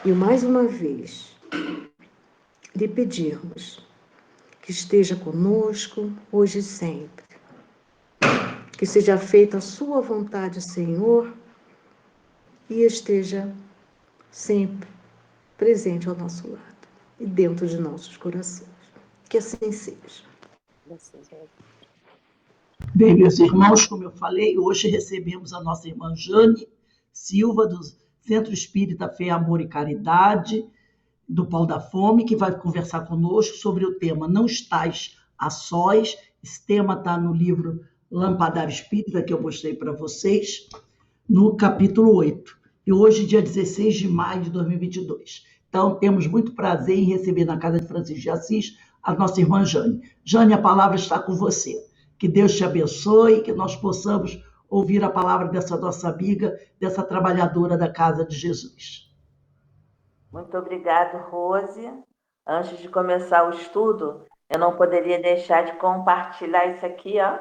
E mais uma vez, lhe pedirmos que esteja conosco hoje e sempre. Que seja feita a sua vontade, Senhor, e esteja sempre presente ao nosso lado e dentro de nossos corações. Que assim seja. Bem, meus irmãos, como eu falei, hoje recebemos a nossa irmã Jane Silva, do Centro Espírita Fé, Amor e Caridade, do Pão da Fome, que vai conversar conosco sobre o tema Não Estás a Sós. Esse tema está no livro Lampadário Espírita, que eu mostrei para vocês, no capítulo 8. E hoje, dia 16 de maio de 2022. Então, temos muito prazer em receber na Casa de Francisco de Assis a nossa irmã Jane. Jane, a palavra está com você. Que Deus te abençoe, que nós possamos ouvir a palavra dessa nossa amiga, dessa trabalhadora da Casa de Jesus. Muito obrigada, Rose. Antes de começar o estudo, eu não poderia deixar de compartilhar isso aqui, ó.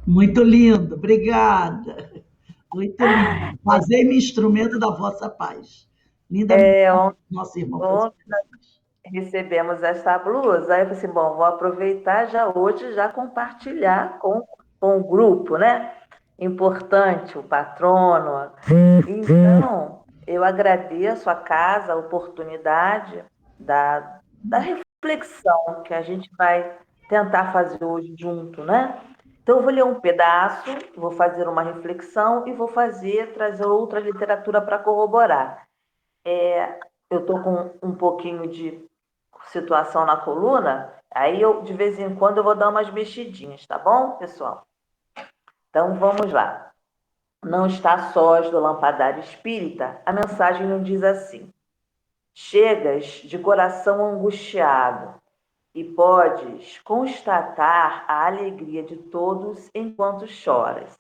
Muito lindo, obrigada. Muito lindo. Fazei-me instrumento da vossa paz. Linda nossa irmã Ontem Francisco. recebemos essa blusa, aí eu falei assim, bom, vou aproveitar já hoje, já compartilhar com o grupo, né? Importante, o patrono. Então, eu agradeço a casa, a oportunidade da reflexão que a gente vai tentar fazer hoje junto, né? Então, eu vou ler um pedaço, vou fazer uma reflexão e vou trazer outra literatura para corroborar. Eu estou com um pouquinho de situação na coluna, aí de vez em quando, eu vou dar umas mexidinhas, tá bom, pessoal? Então, vamos lá. Não está sós do Lampadário Espírita, a mensagem não diz assim: chegas de coração angustiado e podes constatar a alegria de todos enquanto choras.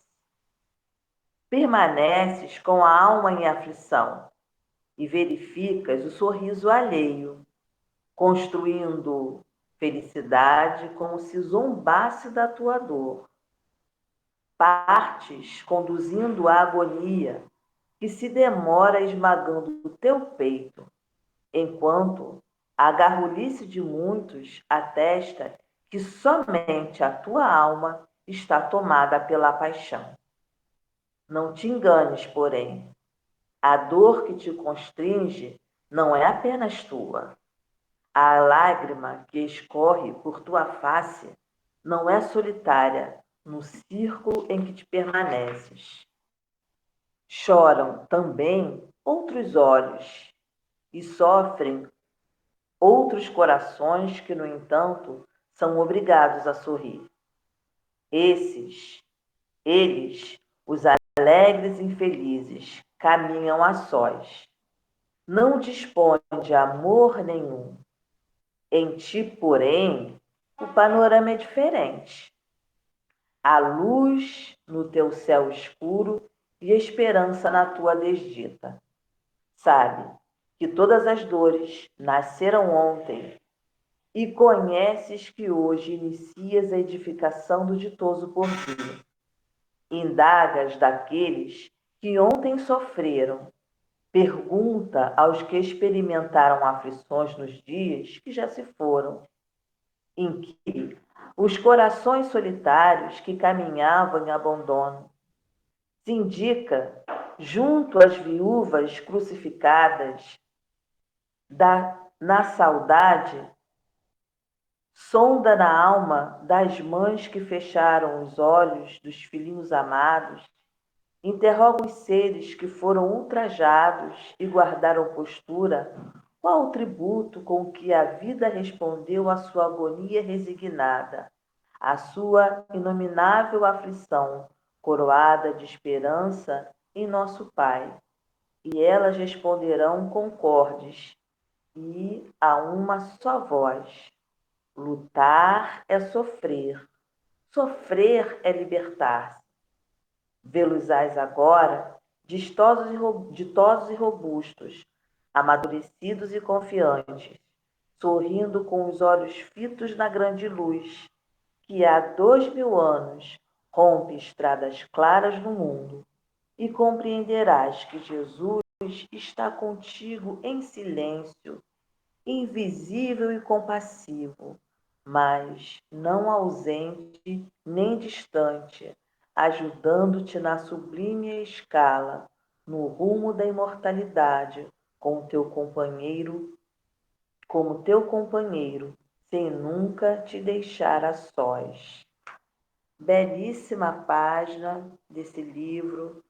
Permaneces com a alma em aflição e verificas o sorriso alheio, construindo felicidade como se zombasse da tua dor. Partes conduzindo a agonia que se demora esmagando o teu peito, enquanto a garrulice de muitos atesta que somente a tua alma está tomada pela paixão. Não te enganes, porém, a dor que te constringe não é apenas tua. A lágrima que escorre por tua face não é solitária no círculo em que te permaneces. Choram também outros olhos e sofrem outros corações que, no entanto, são obrigados a sorrir. Eles, os alegres infelizes, caminham a sós. Não dispõem de amor nenhum. Em ti, porém, o panorama é diferente. Há luz no teu céu escuro e esperança na tua desdita. Sabe que todas as dores nasceram ontem e conheces que hoje inicias a edificação do ditoso porvir. Indagas daqueles que ontem sofreram. Pergunta aos que experimentaram aflições nos dias que já se foram. Inquire os corações solitários que caminhavam em abandono. Se indica junto às viúvas crucificadas, na saudade, sonda na alma das mães que fecharam os olhos dos filhinhos amados, interroga os seres que foram ultrajados e guardaram postura. Qual o tributo com que a vida respondeu à sua agonia resignada, à sua inominável aflição, coroada de esperança em nosso Pai? E elas responderão concordes e a uma só voz: lutar é sofrer, sofrer é libertar-se. Vê-los-ás agora, ditosos e robustos, amadurecidos e confiantes, sorrindo com os olhos fitos na grande luz, que há 2000 anos rompe estradas claras no mundo. e compreenderás que Jesus está contigo em silêncio, invisível e compassivo, mas não ausente nem distante, ajudando-te na sublime escala, no rumo da imortalidade, com teu companheiro, como teu companheiro, sem nunca te deixar a sós. Belíssima página desse livro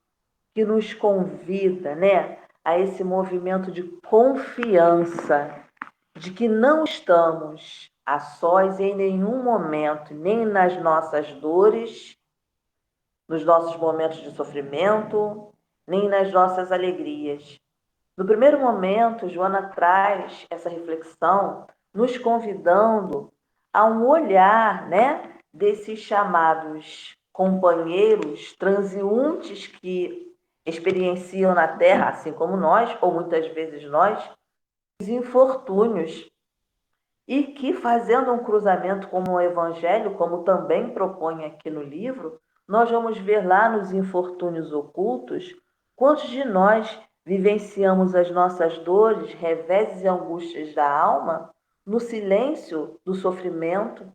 que nos convida, né, a esse movimento de confiança, de que não estamos a sós em nenhum momento, nem nas nossas dores, nos nossos momentos de sofrimento, nem nas nossas alegrias. No primeiro momento, Joana traz essa reflexão, nos convidando a um olhar, né, desses chamados companheiros transeuntes que experienciam na Terra, assim como nós, ou muitas vezes nós, os infortúnios, e que, fazendo um cruzamento com o Evangelho, como também propõe aqui no livro, nós vamos ver lá nos infortúnios ocultos quantos de nós vivenciamos as nossas dores, reveses e angústias da alma no silêncio do sofrimento,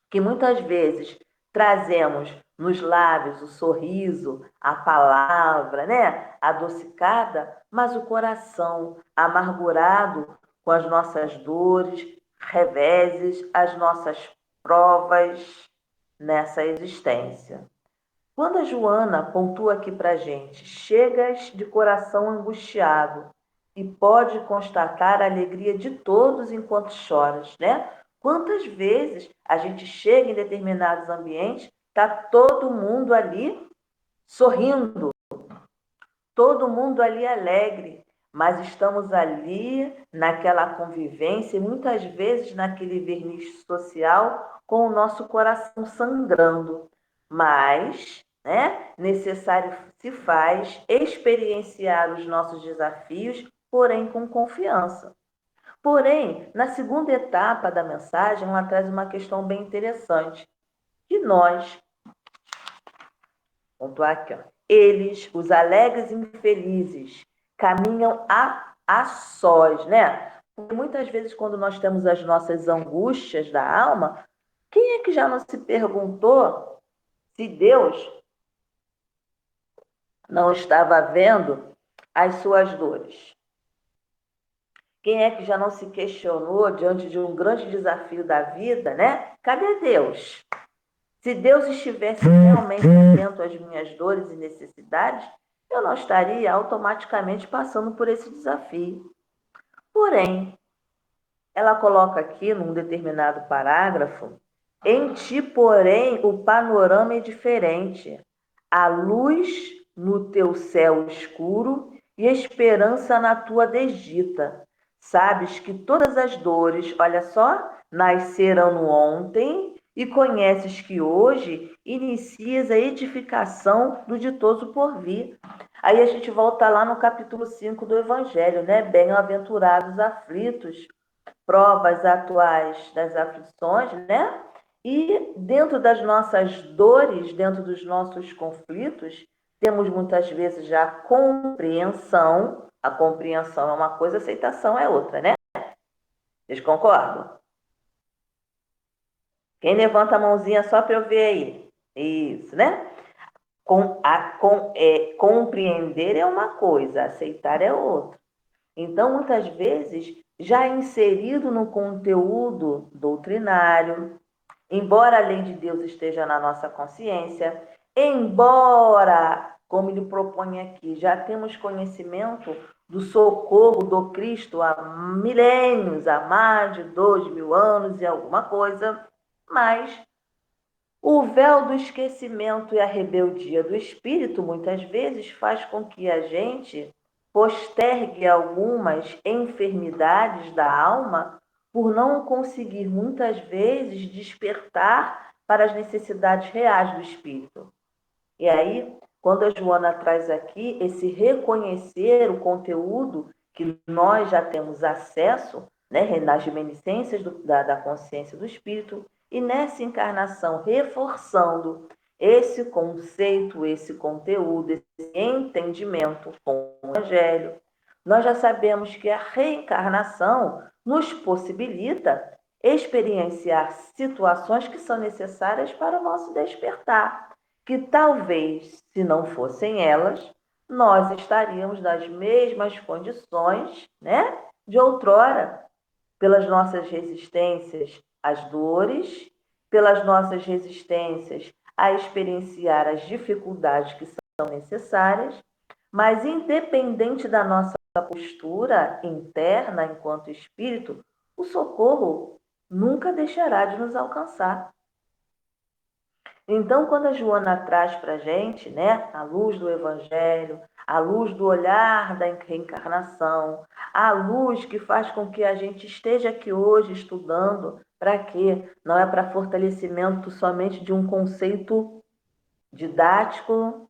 que muitas vezes trazemos nos lábios o sorriso, a palavra, né, adocicada, mas o coração amargurado com as nossas dores, reveses, as nossas provas nessa existência. Quando a Joana pontua aqui para a gente, chegas de coração angustiado e pode constatar a alegria de todos enquanto choras, né? Quantas vezes a gente chega em determinados ambientes, está todo mundo ali sorrindo, todo mundo ali alegre, mas estamos ali naquela convivência e muitas vezes naquele verniz social com o nosso coração sangrando. Mas, né, necessário se faz experienciar os nossos desafios, porém com confiança. Porém, na segunda etapa da mensagem, ela traz uma questão bem interessante. Que nós, pontuar aqui, ó, eles, os alegres e infelizes, caminham a sós, né? Porque muitas vezes, quando nós temos as nossas angústias da alma, quem é que já não se perguntou se Deus não estava vendo as suas dores? Quem é que já não se questionou diante de um grande desafio da vida, né? Cadê Deus? Se Deus estivesse realmente atento às minhas dores e necessidades, eu não estaria automaticamente passando por esse desafio. Porém, ela coloca aqui, num determinado parágrafo, em ti, porém, o panorama é diferente. A luz no teu céu escuro e esperança na tua desdita. Sabes que todas as dores, olha só, nasceram no ontem e conheces que hoje inicias a edificação do ditoso porvir. Aí a gente volta lá no capítulo 5 do Evangelho, né? Bem-aventurados aflitos, provas atuais das aflições, né? E dentro das nossas dores, dentro dos nossos conflitos, temos muitas vezes já a compreensão. A compreensão é uma coisa, a aceitação é outra, né? Vocês concordam? Quem levanta a mãozinha só para eu ver aí? Isso, né? Compreender é uma coisa, aceitar é outra. Então, muitas vezes, já inserido no conteúdo doutrinário, embora a lei de Deus esteja na nossa consciência, embora, como ele propõe aqui, já temos conhecimento do socorro do Cristo há milênios, há mais de 2000 anos e alguma coisa, mas o véu do esquecimento e a rebeldia do espírito muitas vezes faz com que a gente postergue algumas enfermidades da alma por não conseguir muitas vezes despertar para as necessidades reais do espírito. E aí, quando a Joana traz aqui esse reconhecer o conteúdo que nós já temos acesso, né, nas reminiscências da consciência do espírito, e nessa encarnação reforçando esse conceito, esse conteúdo, esse entendimento com o Evangelho, nós já sabemos que a reencarnação nos possibilita experienciar situações que são necessárias para o nosso despertar, que talvez, se não fossem elas, nós estaríamos nas mesmas condições, né, de outrora, pelas nossas resistências às dores, pelas nossas resistências a experienciar as dificuldades que são necessárias, mas independente da nossa postura interna enquanto espírito, o socorro nunca deixará de nos alcançar. Então, quando a Joana traz para a gente, né, a luz do Evangelho, a luz do olhar da reencarnação, a luz que faz com que a gente esteja aqui hoje estudando, para quê? Não é para fortalecimento somente de um conceito didático,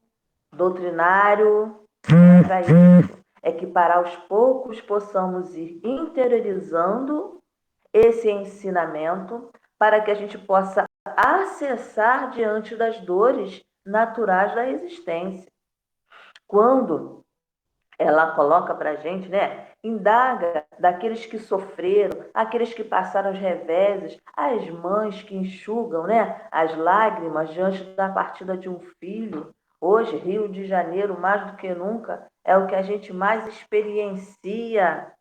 doutrinário, não é para isso. É que para aos poucos possamos ir interiorizando esse ensinamento para que a gente possa acessar diante das dores naturais da existência. Quando ela coloca para a gente, né, indaga daqueles que sofreram, aqueles que passaram os reveses, as mães que enxugam, né, as lágrimas diante da partida de um filho. Hoje, Rio de Janeiro, mais do que nunca, é o que a gente mais experiencia.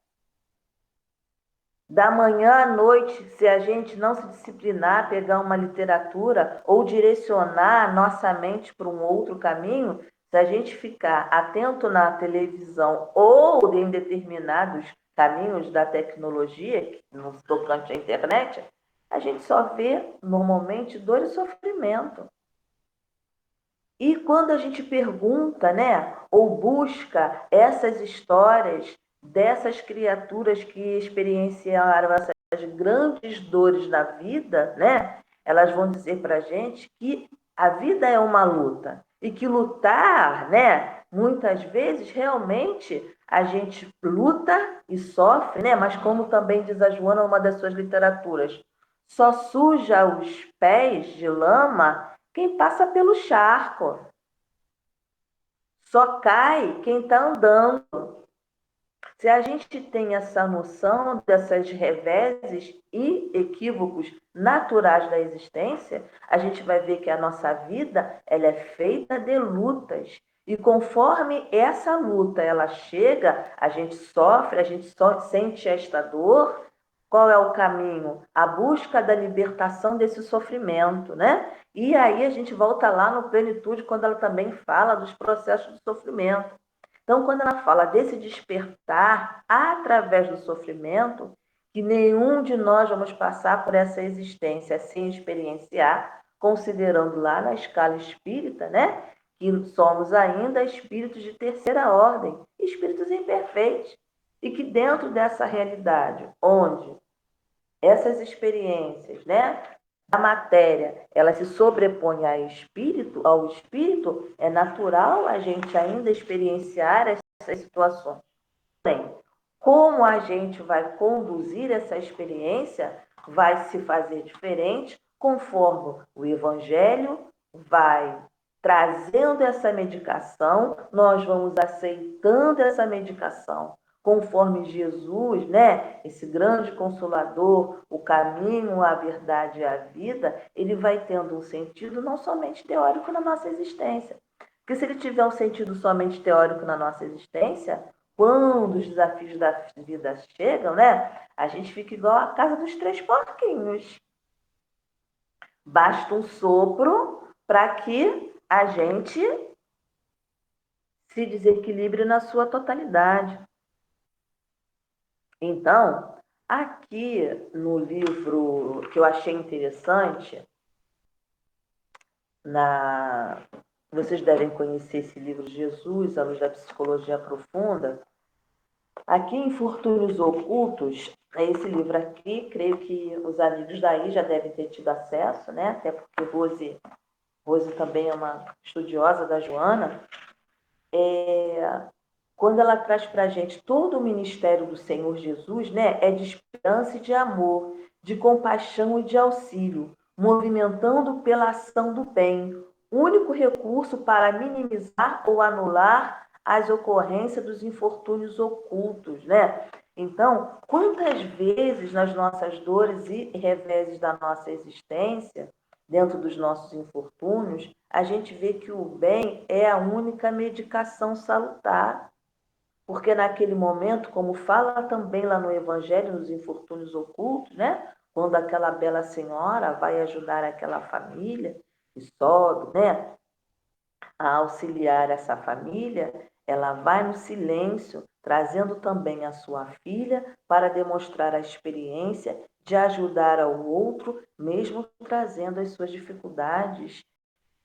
Da manhã à noite, se a gente não se disciplinar, pegar uma literatura ou direcionar a nossa mente para um outro caminho, se a gente ficar atento na televisão ou em determinados caminhos da tecnologia, no tocante à internet, a gente só vê normalmente dor e sofrimento. E quando a gente pergunta, né, ou busca essas histórias dessas criaturas que experienciaram essas grandes dores na vida, né, elas vão dizer para a gente que a vida é uma luta e que lutar, né, muitas vezes realmente a gente luta e sofre, né, mas como também diz a Joana, uma das suas literaturas, só suja os pés de lama quem passa pelo charco. Só cai quem está andando. Se a gente tem essa noção dessas reveses e equívocos naturais da existência, a gente vai ver que a nossa vida ela é feita de lutas. E conforme essa luta ela chega, a gente sofre, a gente só sente esta dor. Qual é o caminho? A busca da libertação desse sofrimento, né? E aí a gente volta lá no Plenitude, quando ela também fala dos processos de sofrimento. Então, quando ela fala desse despertar através do sofrimento, que nenhum de nós vamos passar por essa existência sem experienciar, considerando lá na escala espírita, né? Que somos ainda espíritos de terceira ordem, espíritos imperfeitos. E que dentro dessa realidade, onde essas experiências, né, a matéria, ela se sobrepõe ao espírito, é natural a gente ainda experienciar essas situações. Bem, como a gente vai conduzir essa experiência vai se fazer diferente conforme o Evangelho vai trazendo essa medicação, nós vamos aceitando essa medicação, conforme Jesus, né, esse grande consolador, o caminho, a verdade e a vida, ele vai tendo um sentido não somente teórico na nossa existência. Porque se ele tiver um sentido somente teórico na nossa existência, quando os desafios da vida chegam, né, a gente fica igual a casa dos três porquinhos. Basta um sopro para que a gente se desequilibre na sua totalidade. Então, aqui no livro que eu achei interessante, vocês devem conhecer esse livro Jesus, à luz da psicologia profunda. Aqui em Infortúnios Ocultos, é esse livro aqui, creio que os amigos daí já devem ter tido acesso, né? Até porque Rose também é uma estudiosa da Joana. Quando ela traz para a gente todo o ministério do Senhor Jesus, né, é de esperança e de amor, de compaixão e de auxílio, movimentando pela ação do bem, único recurso para minimizar ou anular as ocorrências dos infortúnios ocultos, né? Então, quantas vezes nas nossas dores e reveses da nossa existência, dentro dos nossos infortúnios, a gente vê que o bem é a única medicação salutar. Porque naquele momento, como fala também lá no Evangelho, nos infortúnios ocultos, né? Quando aquela bela senhora vai ajudar aquela família, e sobe, né? A auxiliar essa família, ela vai no silêncio, trazendo também a sua filha para demonstrar a experiência de ajudar ao outro, mesmo trazendo as suas dificuldades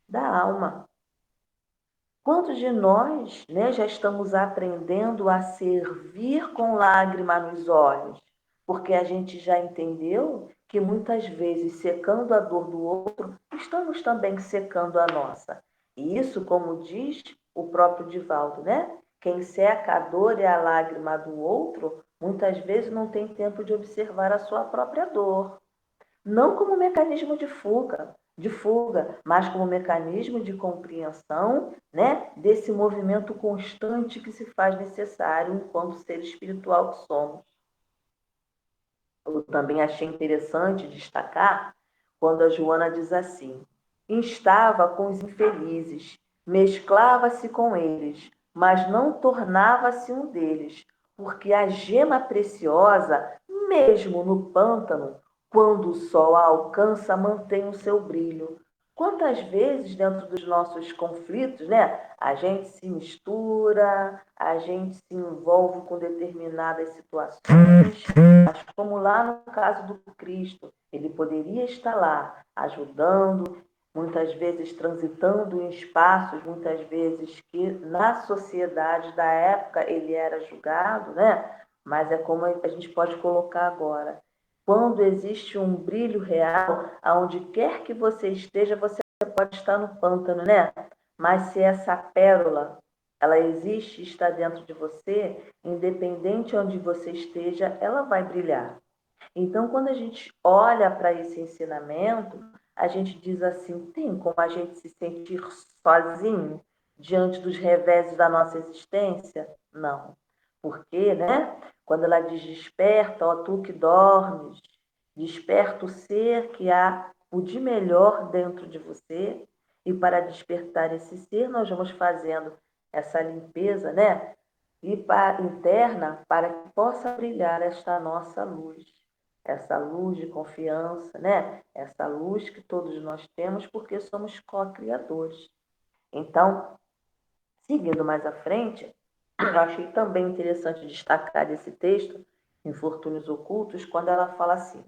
da alma. Quantos de nós, né, já estamos aprendendo a servir com lágrima nos olhos? Porque a gente já entendeu que muitas vezes, secando a dor do outro, estamos também secando a nossa. E isso, como diz o próprio Divaldo, né? Quem seca a dor e a lágrima do outro, muitas vezes não tem tempo de observar a sua própria dor. Não como mecanismo de fuga, mas como mecanismo de compreensão, né, desse movimento constante que se faz necessário enquanto ser espiritual que somos. Eu também achei interessante destacar quando a Joana diz assim: instava com os infelizes, mesclava-se com eles, mas não tornava-se um deles, porque a gema preciosa, mesmo no pântano, quando o sol a alcança, mantém o seu brilho. Quantas vezes, dentro dos nossos conflitos, né, a gente se mistura, a gente se envolve com determinadas situações, mas como lá no caso do Cristo, ele poderia estar lá, ajudando, muitas vezes transitando em espaços, muitas vezes que na sociedade da época ele era julgado, né? Mas é como a gente pode colocar agora. Quando existe um brilho real, aonde quer que você esteja, você pode estar no pântano, né? Mas se essa pérola, ela existe, está dentro de você, independente onde você esteja, ela vai brilhar. Então, quando a gente olha para esse ensinamento, a gente diz assim: tem como a gente se sentir sozinho diante dos reveses da nossa existência? Não. Porque, né? Quando ela diz desperta, ó tu que dormes, desperta o ser que há o de melhor dentro de você, e para despertar esse ser, nós vamos fazendo essa limpeza, né? E interna para que possa brilhar esta nossa luz, essa luz de confiança, né? Essa luz que todos nós temos porque somos co-criadores. Então, seguindo mais à frente, eu achei também interessante destacar esse texto, Infortúnios Ocultos, quando ela fala assim: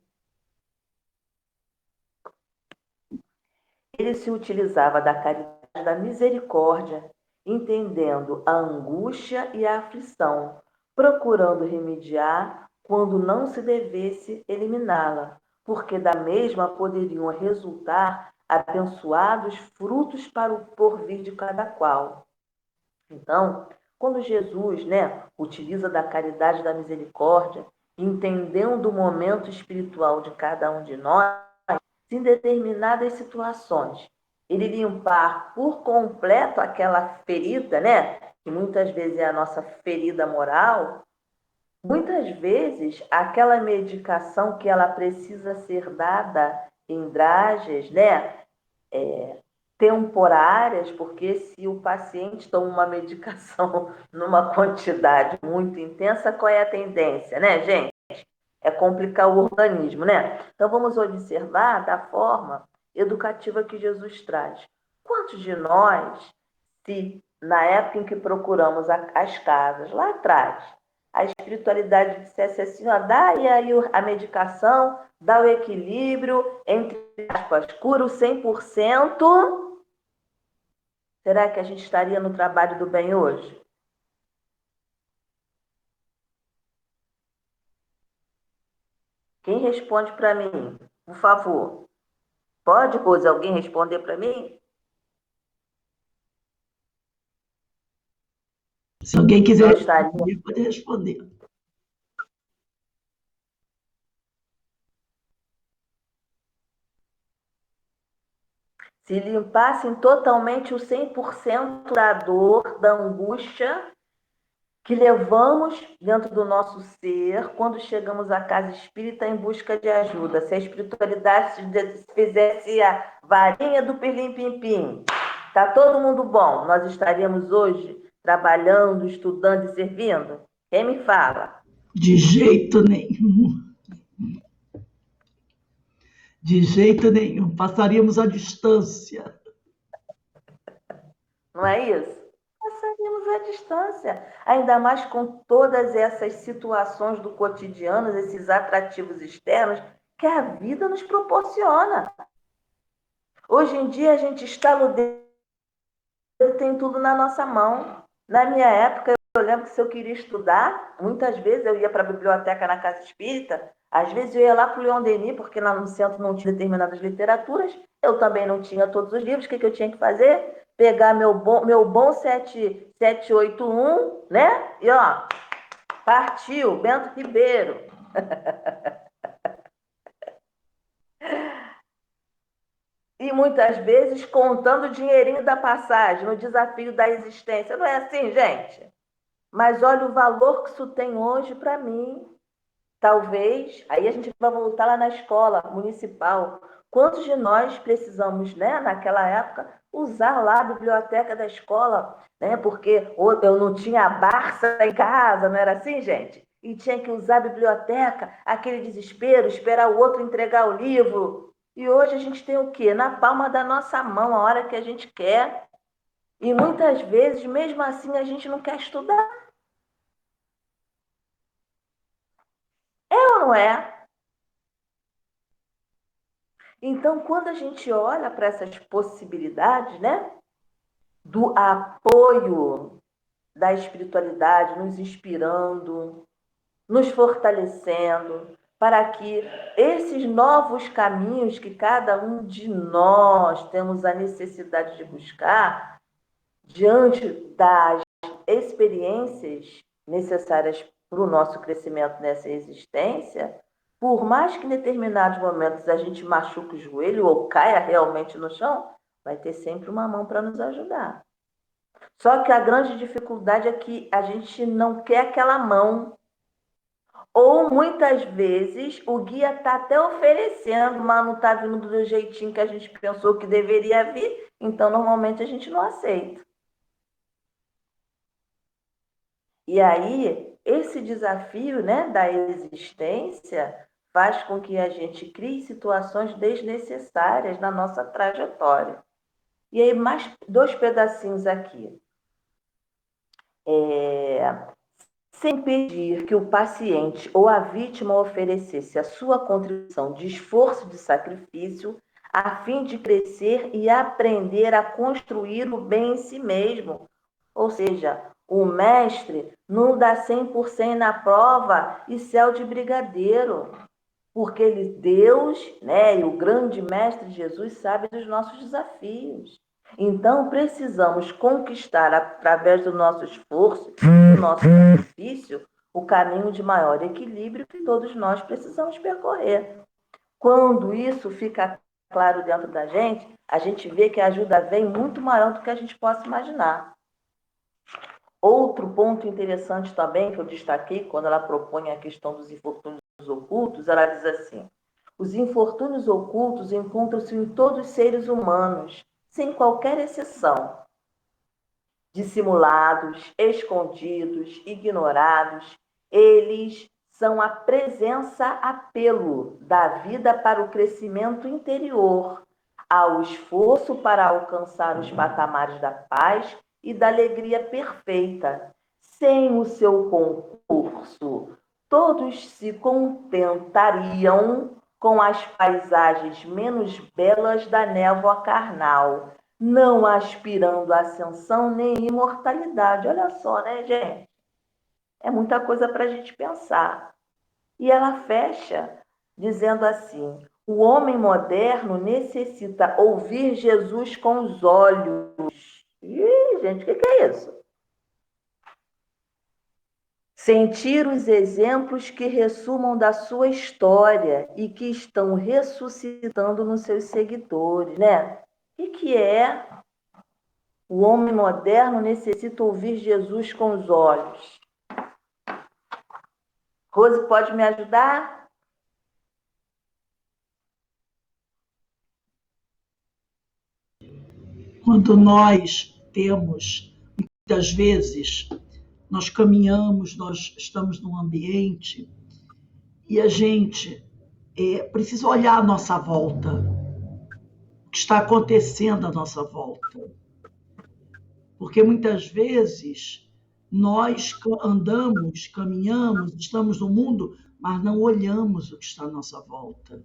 ele se utilizava da caridade, da misericórdia, entendendo a angústia e a aflição, procurando remediar quando não se devesse eliminá-la, porque da mesma poderiam resultar abençoados frutos para o porvir de cada qual. Então, quando Jesus, né, utiliza da caridade e da misericórdia, entendendo o momento espiritual de cada um de nós, em determinadas situações, ele limpar por completo aquela ferida, né? Que muitas vezes é a nossa ferida moral. Muitas vezes, aquela medicação que ela precisa ser dada em dragas, né? Temporárias, porque se o paciente toma uma medicação numa quantidade muito intensa, qual é a tendência, né, gente? É complicar o organismo, né? Então vamos observar da forma educativa que Jesus traz. Quantos de nós, se na época em que procuramos as casas, lá atrás, a espiritualidade dissesse assim, ó, dá aí a medicação, dá o equilíbrio, entre aspas, cura o 100%, será que a gente estaria no trabalho do bem hoje? Quem responde para mim, por favor? Pode, Rose, alguém responder para mim? Se alguém Não quiser estaria. responder, pode responder. se limpassem totalmente o 100% da dor, da angústia que levamos dentro do nosso ser quando chegamos à casa espírita em busca de ajuda. Se a espiritualidade fizesse a varinha do pirlim-pim-pim, tá todo mundo bom, nós estaríamos hoje trabalhando, estudando e servindo? Quem me fala? De jeito nenhum. De jeito nenhum. Passaríamos a distância. Não é isso? Passaríamos à distância. Ainda mais com todas essas situações do cotidiano, esses atrativos externos que a vida nos proporciona. Hoje em dia a gente estala o dedo e tem tudo na nossa mão. Na minha época, eu lembro que se eu queria estudar, muitas vezes eu ia para a biblioteca na casa espírita, às vezes eu ia lá para o Leon Denis, porque lá no centro não tinha determinadas literaturas, eu também não tinha todos os livros, o que eu tinha que fazer? Pegar meu bom 781, né? E ó, partiu, Bento Ribeiro. E muitas vezes contando o dinheirinho da passagem, no desafio da existência. Não é assim, gente? Mas olha o valor que isso tem hoje para mim. Talvez, aí a gente vai voltar lá na escola municipal. Quantos de nós precisamos, né, naquela época, usar lá a biblioteca da escola, né? Porque eu não tinha a Barça em casa, não era assim, gente? E tinha que usar a biblioteca, aquele desespero, esperar o outro entregar o livro. E hoje a gente tem o quê? Na palma da nossa mão, a hora que a gente quer. E muitas vezes, mesmo assim, a gente não quer estudar. É ou não é? Então, quando a gente olha para essas possibilidades, né, do apoio da espiritualidade, nos inspirando, nos fortalecendo, para que esses novos caminhos que cada um de nós temos a necessidade de buscar, diante das experiências necessárias para o nosso crescimento nessa existência, por mais que em determinados momentos a gente machuque o joelho ou caia realmente no chão, vai ter sempre uma mão para nos ajudar. Só que a grande dificuldade é que a gente não quer aquela mão. Ou muitas vezes o guia está até oferecendo, mas não está vindo do jeitinho que a gente pensou que deveria vir, então normalmente a gente não aceita. E aí, esse desafio, né, da existência faz com que a gente crie situações desnecessárias na nossa trajetória. E aí, mais dois pedacinhos aqui. Sem pedir que o paciente ou a vítima oferecesse a sua contribuição de esforço de sacrifício, a fim de crescer e aprender a construir o bem em si mesmo. Ou seja, o mestre não dá 100% na prova e céu de brigadeiro, porque Deus, né, e o grande mestre Jesus sabe dos nossos desafios. Então, precisamos conquistar, através do nosso esforço, do nosso sacrifício, o caminho de maior equilíbrio que todos nós precisamos percorrer. Quando isso fica claro dentro da gente, a gente vê que a ajuda vem muito maior do que a gente possa imaginar. Outro ponto interessante também que eu destaquei, quando ela propõe a questão dos infortúnios ocultos, ela diz assim: os infortúnios ocultos encontram-se em todos os seres humanos, sem qualquer exceção. Dissimulados, escondidos, ignorados, eles são a presença apelo da vida para o crescimento interior, ao esforço para alcançar os patamares da paz e da alegria perfeita. Sem o seu concurso, todos se contentariam com as paisagens menos belas da névoa carnal, não aspirando à ascensão nem imortalidade. Olha só, né, gente? É muita coisa para a gente pensar. E ela fecha dizendo assim: o homem moderno necessita ouvir Jesus com os olhos. Ih, gente, o que é isso? Sentir os exemplos que ressumam da sua história e que estão ressuscitando nos seus seguidores, né? O que é o homem moderno necessita ouvir Jesus com os olhos? Rose, pode me ajudar? Quando nós temos, muitas vezes, nós caminhamos, nós estamos num ambiente e a gente precisa olhar à nossa volta, o que está acontecendo à nossa volta. Porque muitas vezes nós andamos, caminhamos, estamos no mundo, mas não olhamos o que está à nossa volta.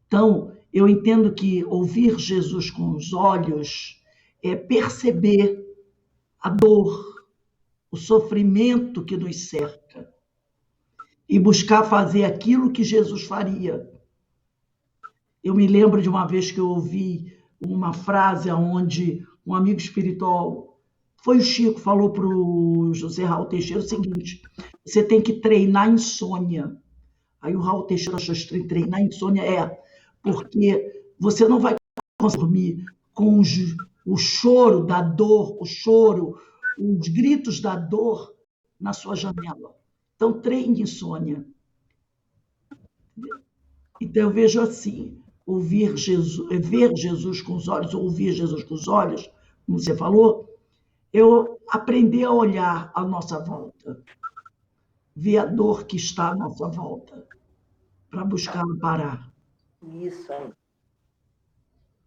Então, eu entendo que ouvir Jesus com os olhos é perceber a dor, o sofrimento que nos cerca e buscar fazer aquilo que Jesus faria. Eu me lembro de uma vez que eu ouvi uma frase onde um amigo espiritual, foi o Chico, falou para o José Raul Teixeira o seguinte: você tem que treinar insônia. Aí o Raul Teixeira achou estranho, treinar insônia porque você não vai conseguir dormir com o choro da dor, o choro, os gritos da dor na sua janela. Então, treine insônia. Então, eu vejo assim, ver Jesus com os olhos, ouvir Jesus com os olhos, como você falou, eu aprender a olhar à nossa volta, ver a dor que está à nossa volta, para buscar amparar. Isso aí.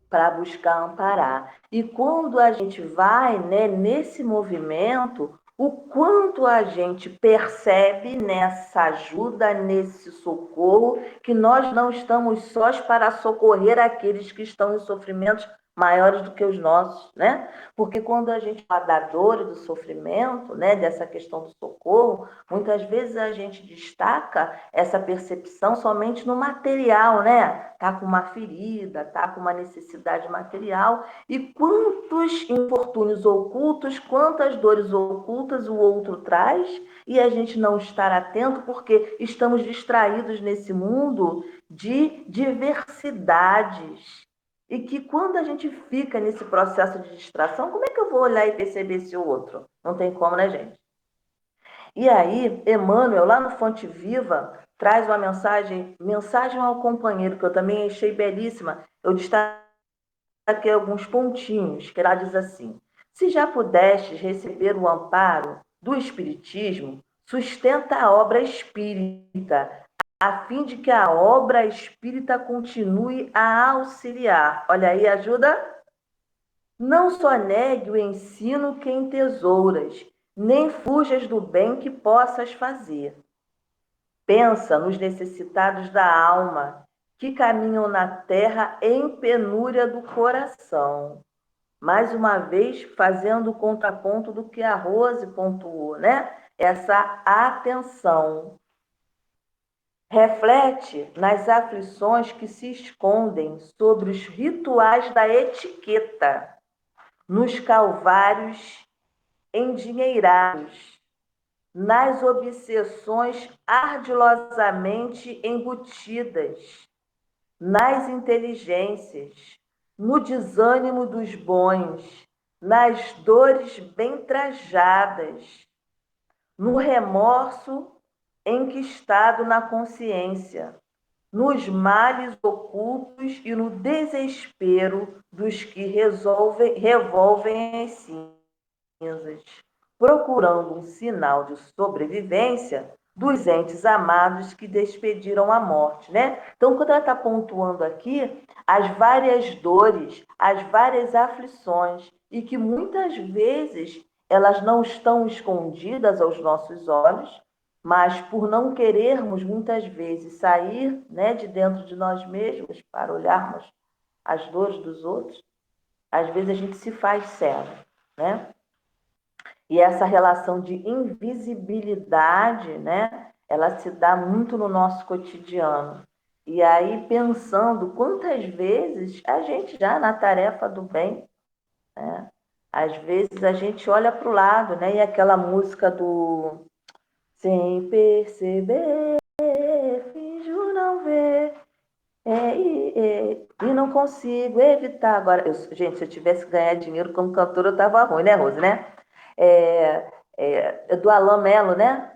Para buscar amparar. E quando a gente vai, né, nesse movimento, o quanto a gente percebe nessa ajuda, nesse socorro, que nós não estamos sós para socorrer aqueles que estão em sofrimentos maiores do que os nossos, né? Porque quando a gente fala da dor e do sofrimento, né, dessa questão do socorro, muitas vezes a gente destaca essa percepção somente no material, né? Tá com uma ferida, tá com uma necessidade material, e quantos infortúnios ocultos, quantas dores ocultas o outro traz, e a gente não estar atento porque estamos distraídos nesse mundo de diversidades. E que quando a gente fica nesse processo de distração, como é que eu vou olhar e perceber esse outro? Não tem como, né, gente? E aí, Emmanuel, lá no Fonte Viva, traz uma mensagem ao companheiro, que eu também achei belíssima. Eu destaquei alguns pontinhos, que ela diz assim: se já pudestes receber o amparo do Espiritismo, sustenta a obra espírita, a fim de que a obra espírita continue a auxiliar. Olha aí, ajuda. Não só negue o ensino que entesouras, nem fujas do bem que possas fazer. Pensa nos necessitados da alma, que caminham na terra em penúria do coração. Mais uma vez, fazendo o contraponto do que a Rose pontuou, né? Essa atenção. Reflete nas aflições que se escondem sobre os rituais da etiqueta, nos calvários endinheirados, nas obsessões ardilosamente embutidas, nas inteligências, no desânimo dos bons, nas dores bem trajadas, no remorso enquistado na consciência, nos males ocultos e no desespero dos que revolvem as cinzas, procurando um sinal de sobrevivência dos entes amados que despediram a morte, né? Então, quando ela está pontuando aqui as várias dores, as várias aflições, e que muitas vezes elas não estão escondidas aos nossos olhos, mas por não querermos muitas vezes sair, né, de dentro de nós mesmos para olharmos as dores dos outros, às vezes a gente se faz cego, né? E essa relação de invisibilidade, né, ela se dá muito no nosso cotidiano. E aí, pensando quantas vezes a gente já na tarefa do bem, né, às vezes a gente olha para o lado, né, e aquela música do sem perceber, finjo não ver, e não consigo evitar. Agora, gente, se eu tivesse que ganhar dinheiro como cantora, eu estava ruim, né, Rose, né? Do Alain Mello, né?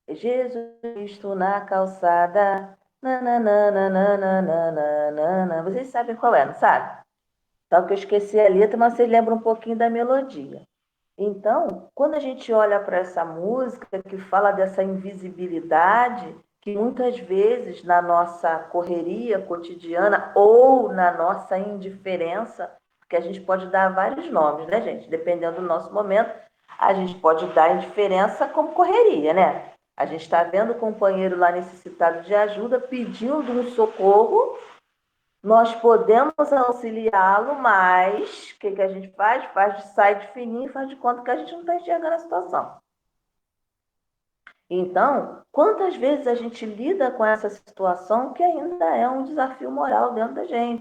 Jesus Cristo na calçada. Nananana. Vocês sabem qual é, não sabe? Só que eu esqueci a letra, mas vocês lembram um pouquinho da melodia. Então, quando a gente olha para essa música que fala dessa invisibilidade, que muitas vezes na nossa correria cotidiana ou na nossa indiferença, porque a gente pode dar vários nomes, né, gente? Dependendo do nosso momento, a gente pode dar indiferença como correria, né? A gente está vendo o companheiro lá necessitado de ajuda, pedindo um socorro, nós podemos auxiliá-lo, mas o que a gente faz? Sai de fininho e faz de conta que a gente não está enxergando a situação. Então, quantas vezes a gente lida com essa situação que ainda é um desafio moral dentro da gente?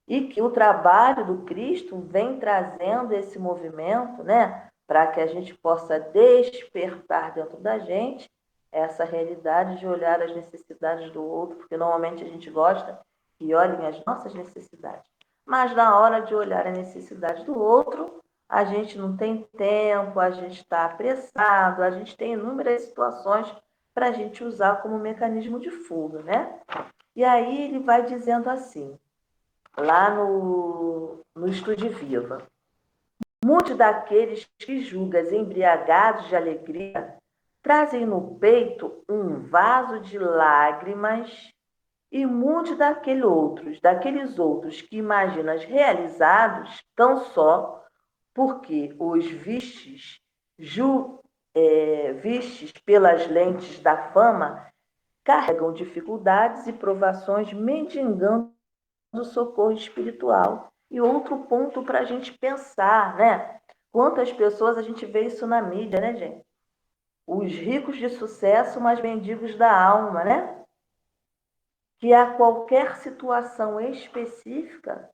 E que o trabalho do Cristo vem trazendo esse movimento, né? Para que a gente possa despertar dentro da gente essa realidade de olhar as necessidades do outro, porque normalmente a gente gosta que olhem as nossas necessidades. Mas na hora de olhar a necessidade do outro, a gente não tem tempo, a gente está apressado, a gente tem inúmeras situações para a gente usar como mecanismo de fuga, né? E aí ele vai dizendo assim, lá no Estude Viva. Muitos daqueles que julgas embriagados de alegria trazem no peito um vaso de lágrimas, e muitos daqueles outros que imaginas realizados tão só porque os vistes pelas lentes da fama, carregam dificuldades e provações mendigando do socorro espiritual. E outro ponto para a gente pensar, né? Quantas pessoas a gente vê isso na mídia, né, gente? Os ricos de sucesso, mas mendigos da alma, né? Que a qualquer situação específica,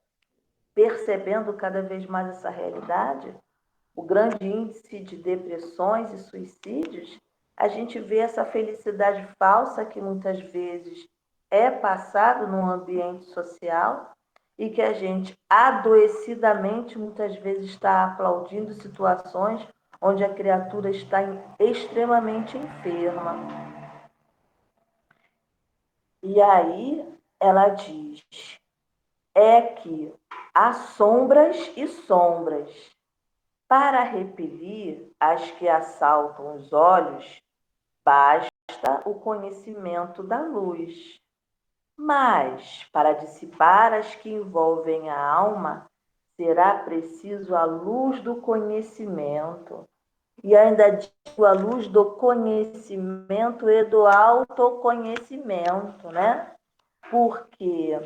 percebendo cada vez mais essa realidade, o grande índice de depressões e suicídios, a gente vê essa felicidade falsa que muitas vezes é passado no ambiente social e que a gente adoecidamente muitas vezes está aplaudindo situações onde a criatura está extremamente enferma. E aí ela diz, é que há sombras e sombras. Para repelir as que assaltam os olhos, basta o conhecimento da luz. Mas, para dissipar as que envolvem a alma, será preciso a luz do conhecimento. E ainda digo a luz do conhecimento e do autoconhecimento, né? Porque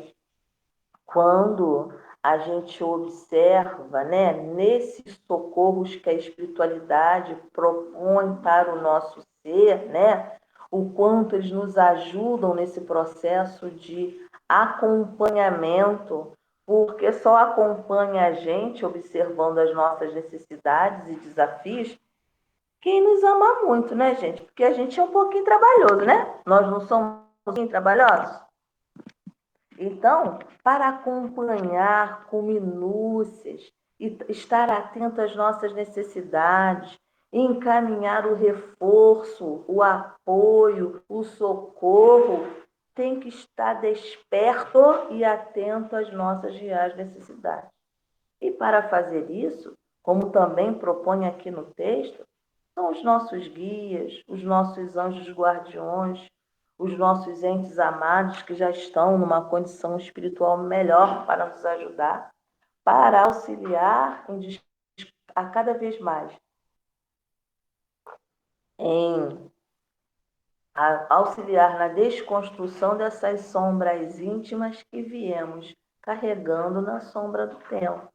quando a gente observa, né, nesses socorros que a espiritualidade propõe para o nosso ser, né, o quanto eles nos ajudam nesse processo de acompanhamento, porque só acompanha a gente observando as nossas necessidades e desafios quem nos ama muito, né, gente? Porque a gente é um pouquinho trabalhoso, né? Nós não somos um pouquinho trabalhosos? Então, para acompanhar com minúcias e estar atento às nossas necessidades, encaminhar o reforço, o apoio, o socorro, tem que estar desperto e atento às nossas reais necessidades. E para fazer isso, como também propõe aqui no texto, são os nossos guias, os nossos anjos guardiões, os nossos entes amados que já estão numa condição espiritual melhor para nos ajudar, para auxiliar a cada vez mais em auxiliar na desconstrução dessas sombras íntimas que viemos carregando na sombra do tempo.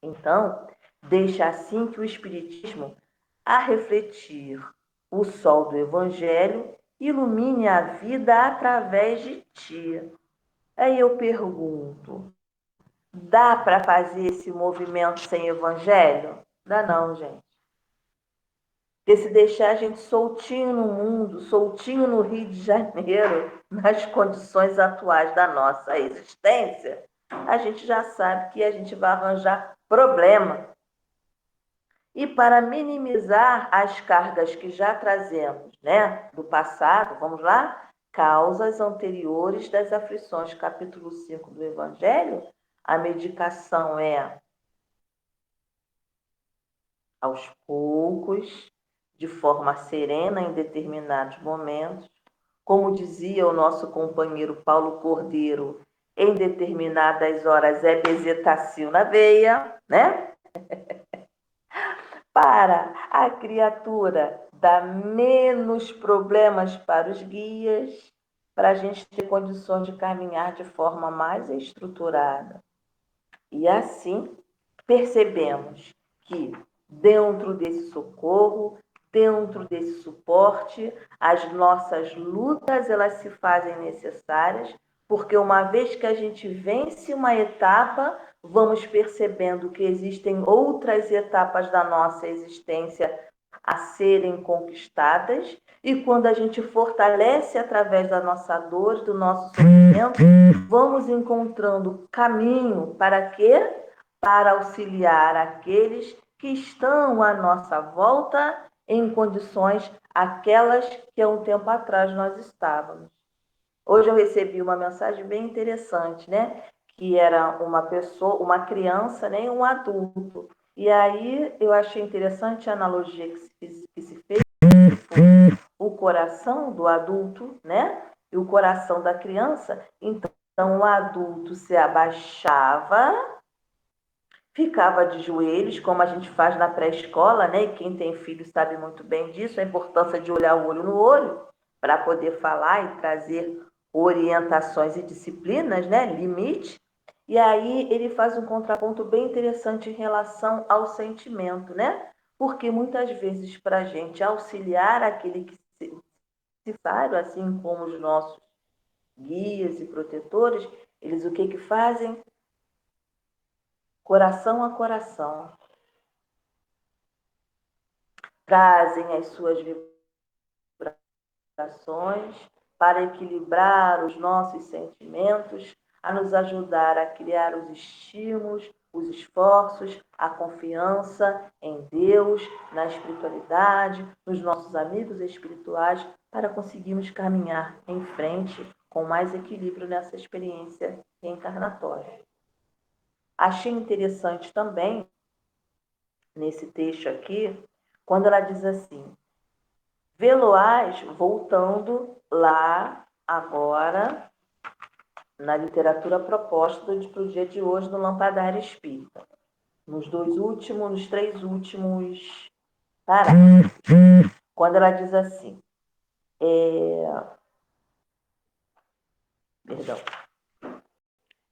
Então, deixa assim que o Espiritismo, a refletir o sol do Evangelho, ilumine a vida através de ti. Aí eu pergunto, dá para fazer esse movimento sem Evangelho? Dá não, gente. Porque se deixar a gente soltinho no mundo, soltinho no Rio de Janeiro, nas condições atuais da nossa existência, a gente já sabe que a gente vai arranjar problema. E para minimizar as cargas que já trazemos, né, do passado, vamos lá? Causas anteriores das aflições, capítulo 5 do Evangelho, a medicação é aos poucos, de forma serena em determinados momentos. Como dizia o nosso companheiro Paulo Cordeiro, em determinadas horas é bezetacil na veia, né? Para a criatura dar menos problemas para os guias, para a gente ter condições de caminhar de forma mais estruturada. E assim percebemos que dentro desse socorro, dentro desse suporte, as nossas lutas elas se fazem necessárias, porque uma vez que a gente vence uma etapa, vamos percebendo que existem outras etapas da nossa existência a serem conquistadas, e quando a gente fortalece através da nossa dor, do nosso sofrimento, vamos encontrando caminho para quê? Para auxiliar aqueles que estão à nossa volta em condições aquelas que há um tempo atrás nós estávamos. Hoje eu recebi uma mensagem bem interessante, né? Que era uma pessoa, uma criança, né? E um adulto. E aí eu achei interessante a analogia que se fez, o coração do adulto, né? E o coração da criança. Então o adulto se abaixava, ficava de joelhos, como a gente faz na pré-escola, né? E quem tem filho sabe muito bem disso, a importância de olhar o olho no olho para poder falar e trazer orientações e disciplinas, né? Limite. E aí ele faz um contraponto bem interessante em relação ao sentimento, né? Porque muitas vezes para a gente auxiliar aquele que se sabe, assim como os nossos guias e protetores, eles o que fazem? Coração a coração. Trazem as suas vibrações para equilibrar os nossos sentimentos, a nos ajudar a criar os estímulos, os esforços, a confiança em Deus, na espiritualidade, nos nossos amigos espirituais, para conseguirmos caminhar em frente com mais equilíbrio nessa experiência reencarnatória. Achei interessante também, nesse texto aqui, quando ela diz assim: Veloaz, voltando lá agora na literatura proposta para o dia de hoje no Lampadário Espírita, nos três últimos parágrafos, quando ela diz assim, perdão,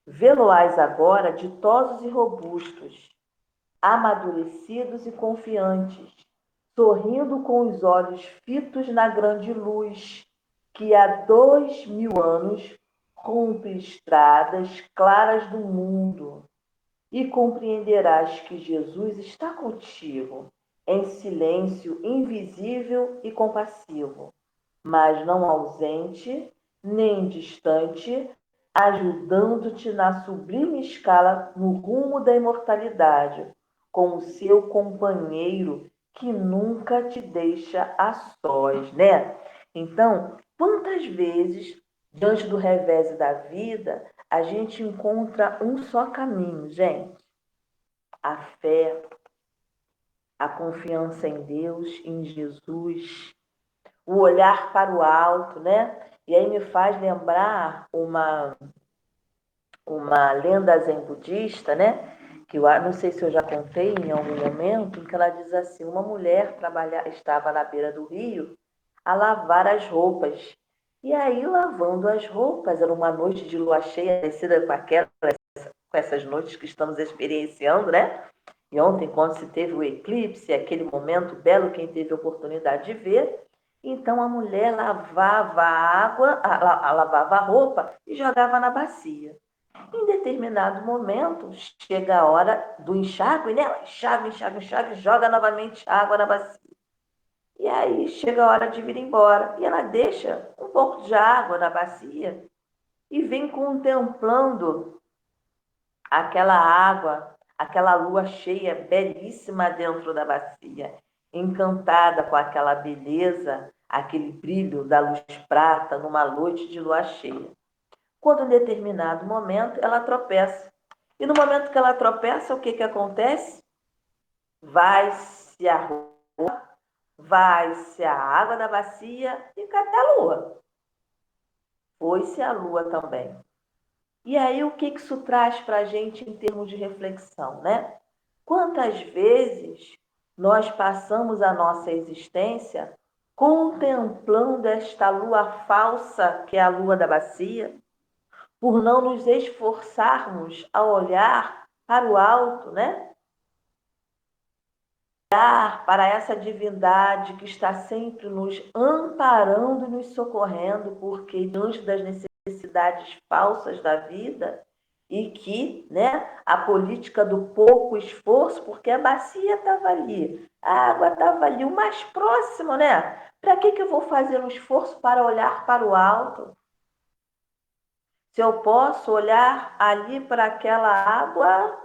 Veloaz agora ditosos e robustos, amadurecidos e confiantes, sorrindo com os olhos fitos na grande luz, que há 2000 anos rompe estradas claras do mundo, e compreenderás que Jesus está contigo, em silêncio invisível e compassivo, mas não ausente nem distante, ajudando-te na sublime escala no rumo da imortalidade, como seu companheiro que nunca te deixa a sós, né? Então, quantas vezes, diante do revés da vida, a gente encontra um só caminho, gente? A fé, a confiança em Deus, em Jesus, o olhar para o alto, né? E aí me faz lembrar uma lenda zen budista, né? Que eu não sei se eu já contei em algum momento, em que ela diz assim: uma mulher estava na beira do rio a lavar as roupas. E aí, lavando as roupas, era uma noite de lua cheia, parecida com essas noites que estamos experienciando, né? E ontem, quando se teve o eclipse, aquele momento belo, quem teve a oportunidade de ver, então a mulher lavava a água, lavava a roupa e jogava na bacia. Em determinado momento, chega a hora do enxágue, né? Ela enxágue, enxágue, enxágue, joga novamente água na bacia. E aí chega a hora de vir embora. E ela deixa um pouco de água na bacia e vem contemplando aquela água, aquela lua cheia, belíssima dentro da bacia, encantada com aquela beleza, aquele brilho da luz prata numa noite de lua cheia. Quando em determinado momento ela tropeça. E no momento que ela tropeça, o que acontece? Vai-se a rua, vai-se a água da bacia e cadê a lua? Foi-se a lua também. E aí, o que isso traz para a gente em termos de reflexão, né? Quantas vezes nós passamos a nossa existência contemplando esta lua falsa, que é a lua da bacia, por não nos esforçarmos a olhar para o alto, né? Olhar para essa divindade que está sempre nos amparando e nos socorrendo, porque diante das necessidades falsas da vida, e que, né, a política do pouco esforço, porque a bacia estava ali, a água estava ali, o mais próximo, né? Para que eu vou fazer um esforço para olhar para o alto? Se eu posso olhar ali para aquela água,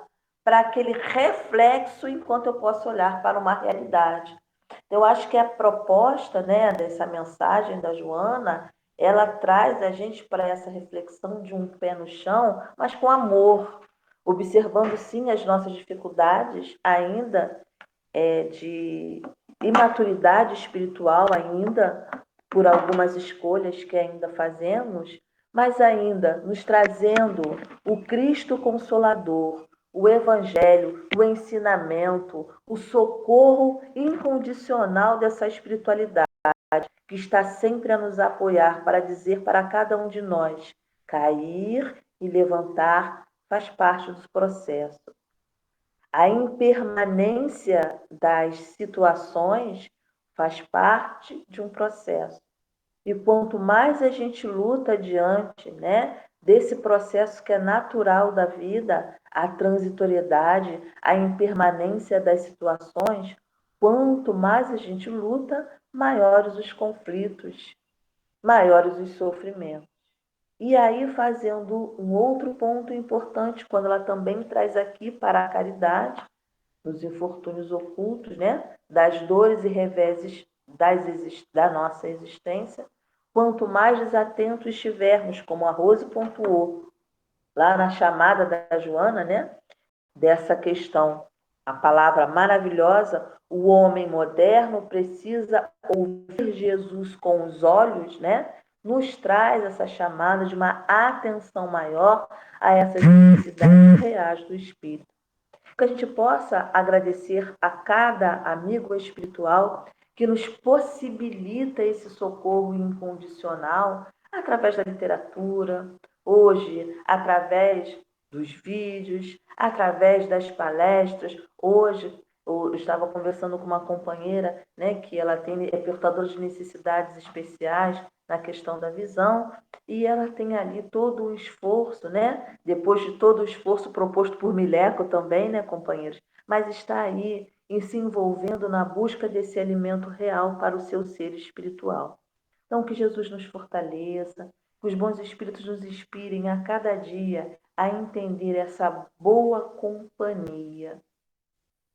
para aquele reflexo, enquanto eu posso olhar para uma realidade. Eu acho que a proposta, né, dessa mensagem da Joana, ela traz a gente para essa reflexão de um pé no chão, mas com amor, observando sim as nossas dificuldades ainda de imaturidade espiritual ainda, por algumas escolhas que ainda fazemos, mas ainda nos trazendo o Cristo Consolador, o Evangelho, o ensinamento, o socorro incondicional dessa espiritualidade que está sempre a nos apoiar para dizer para cada um de nós: cair e levantar faz parte do processo. A impermanência das situações faz parte de um processo. E quanto mais a gente luta diante, né, desse processo que é natural da vida, a transitoriedade, a impermanência das situações, quanto mais a gente luta, maiores os conflitos, maiores os sofrimentos. E aí, fazendo um outro ponto importante, quando ela também traz aqui para a caridade, nos infortúnios ocultos, né? Das dores e reveses da nossa existência, quanto mais desatentos estivermos, como a Rose pontuou, lá na chamada da Joana, né? Dessa questão, a palavra maravilhosa, o homem moderno precisa ouvir Jesus com os olhos, né? Nos traz essa chamada de uma atenção maior a essas necessidades reais do espírito. Que a gente possa agradecer a cada amigo espiritual que nos possibilita esse socorro incondicional através da literatura, hoje através dos vídeos, através das palestras. Hoje eu estava conversando com uma companheira, né, que ela é portadora de necessidades especiais na questão da visão, e ela tem ali todo o esforço, né? Depois de todo o esforço proposto por Mileco também, né, companheiros? Mas está aí em se envolvendo na busca desse alimento real para o seu ser espiritual. Então, que Jesus nos fortaleça, que os bons espíritos nos inspirem a cada dia a entender essa boa companhia.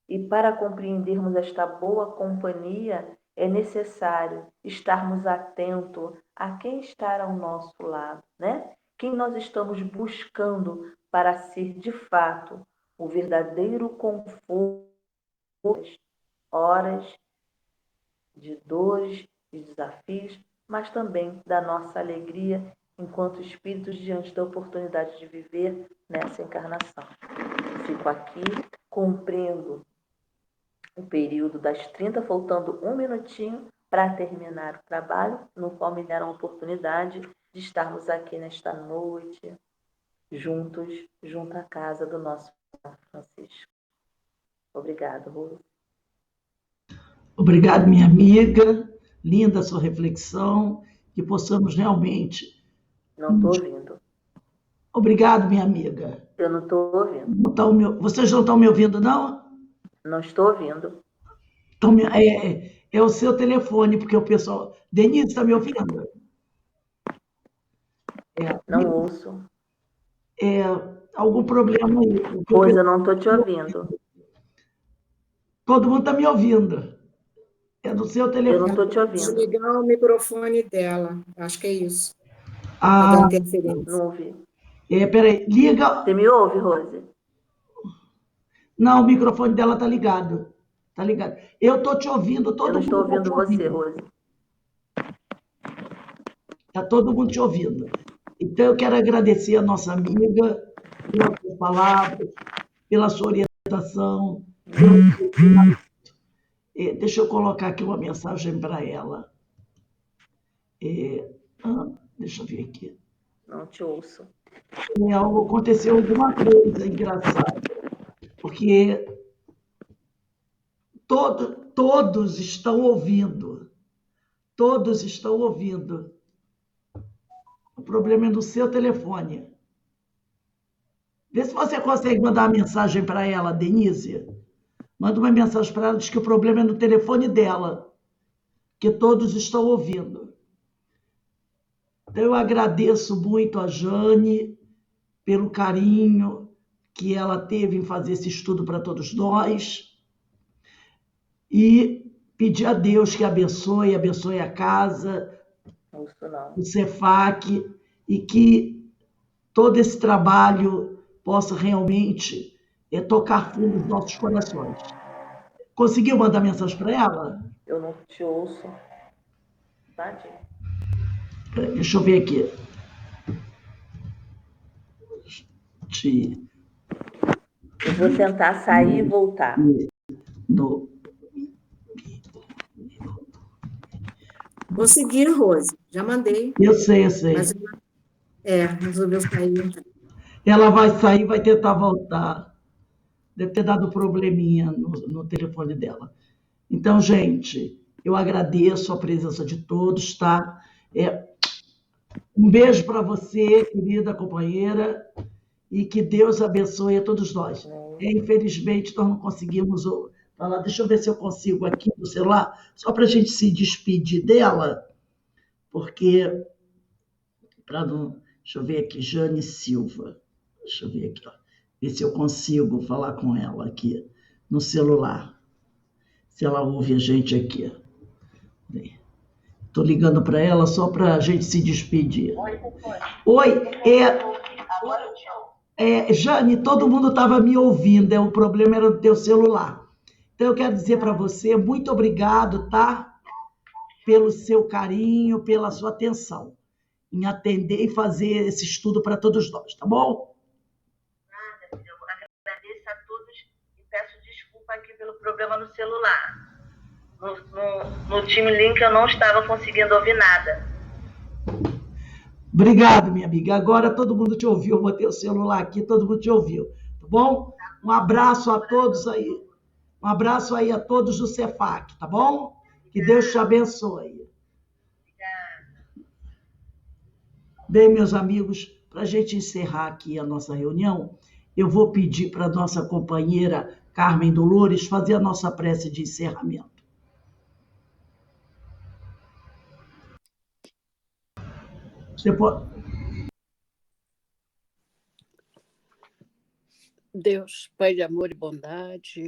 E para compreendermos esta boa companhia, é necessário estarmos atentos a quem está ao nosso lado, né? Quem nós estamos buscando para ser, de fato, o verdadeiro conforto das horas de dores, de desafios, mas também da nossa alegria enquanto espíritos diante da oportunidade de viver nessa encarnação. Fico aqui cumprindo o período das 30, faltando um minutinho para terminar o trabalho, no qual me deram a oportunidade de estarmos aqui nesta noite, juntos, junto à casa do nosso Francisco. Obrigada, Rose. Obrigado, minha amiga. Linda a sua reflexão, que possamos realmente... Não estou ouvindo. Obrigado, minha amiga. Eu não estou ouvindo. Vocês não estão me ouvindo, não? Não estou ouvindo. É o seu telefone, porque o pessoal... Denise, está me ouvindo? Não ouço. Algum problema aí. Porque Rose, eu não estou te ouvindo. todo mundo está me ouvindo. É do seu Eu não telefone. estou te ouvindo. Desligar o microfone dela. Acho que é isso. Ah, Está dando interferência. Não ouvi. peraí, liga. Você me ouve, Rose? Não, o microfone dela está ligado. Está ligado. Eu estou te ouvindo, Eu todo não estou mundo está te ouvindo você, ouvindo. Rose. Está todo mundo te ouvindo. Então, eu quero agradecer a nossa amiga pelas suas palavras, pela sua orientação. Deixa eu colocar aqui uma mensagem para ela. Deixa eu ver aqui. Não te ouço. Aconteceu alguma coisa engraçada, porque todos estão ouvindo. Todos estão ouvindo. O problema é no seu telefone. Vê se você consegue mandar uma mensagem para ela, Denise. Manda uma mensagem para ela, diz que o problema é no telefone dela, que todos estão ouvindo. Então, eu agradeço muito a Jane pelo carinho que ela teve em fazer esse estudo para todos nós e pedir a Deus que abençoe a casa, o Cefac, e que todo esse trabalho possa realmente tocar fundo nos nossos corações. Conseguiu mandar mensagem para ela? Eu não te ouço. Tadinho. Deixa eu ver aqui. Eu vou tentar sair e voltar. Consegui, Rose. Já mandei. Eu sei. Mas resolveu sair. Ela vai sair, vai tentar voltar. Deve ter dado probleminha no telefone dela. Então, gente, eu agradeço a presença de todos, tá? Um beijo para você, querida companheira, e que Deus abençoe a todos nós. Infelizmente, nós não conseguimos falar. Deixa eu ver se eu consigo aqui no celular, só para a gente se despedir dela, porque, para não... Deixa eu ver aqui, Jane Silva. Deixa eu ver aqui, ó. Ver se eu consigo falar com ela aqui no celular. Se ela ouve a gente aqui. Estou ligando para ela só para a gente se despedir. Oi, Jane, todo mundo estava me ouvindo, o problema era do teu celular. Então, eu quero dizer para você, muito obrigado, tá? Pelo seu carinho, pela sua atenção em atender e fazer esse estudo para todos nós, tá bom? Nada, eu agradeço a todos e peço desculpa aqui pelo problema no celular. No Team Link eu não estava conseguindo ouvir nada. Obrigado, minha amiga. Agora todo mundo te ouviu. Eu botei o celular aqui, todo mundo te ouviu. Tá bom? Um abraço a todos aí. Um abraço aí a todos do Cefac, tá bom? Que Deus te abençoe. Bem, meus amigos, para a gente encerrar aqui a nossa reunião, eu vou pedir para a nossa companheira Carmen Dolores fazer a nossa prece de encerramento. Você pode... Deus, Pai de amor e bondade,